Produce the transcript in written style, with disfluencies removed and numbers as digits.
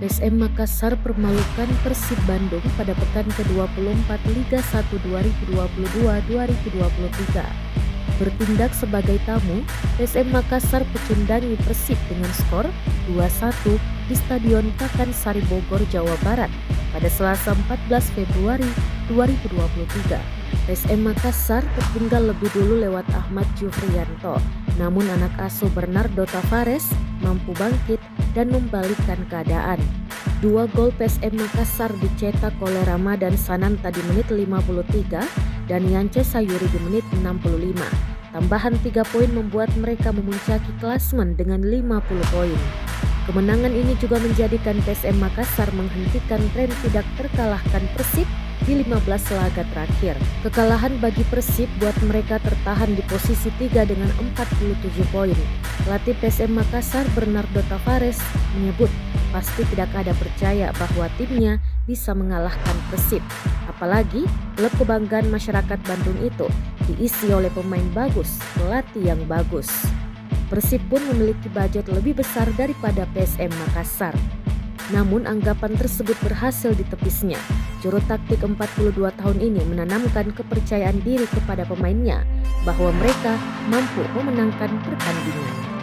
PSM Makassar permalukan Persib Bandung pada pekan ke-24 Liga 1 2022-2023. Bertindak sebagai tamu, PSM Makassar pecundangi Persib dengan skor 2-1 di Stadion Pakansari Bogor, Jawa Barat pada Selasa 14 Februari 2023. PSM Makassar tertinggal lebih dulu lewat Ahmad Jufriyanto, namun anak asuh Bernardo Tavares mampu bangkit dan membalikkan keadaan. Dua gol PSM Makassar dicetak oleh Ramadan Sananta di menit 53 dan Yance Sayuri di menit 65. Tambahan 3 poin membuat mereka memuncaki klasemen dengan 50 poin. Kemenangan ini juga menjadikan PSM Makassar menghentikan tren tidak terkalahkan Persib di 15 laga terakhir. Kekalahan bagi Persib buat mereka tertahan di posisi 3 dengan 47 poin. Pelatih PSM Makassar Bernardo Tavares menyebut pasti tidak ada percaya bahwa timnya bisa mengalahkan Persib. Apalagi klub kebanggaan masyarakat Bandung itu diisi oleh pemain bagus, pelatih yang bagus. Persib pun memiliki budget lebih besar daripada PSM Makassar. Namun anggapan tersebut berhasil ditepisnya. Juru taktik 42 tahun ini menanamkan kepercayaan diri kepada pemainnya bahwa mereka mampu memenangkan pertandingan.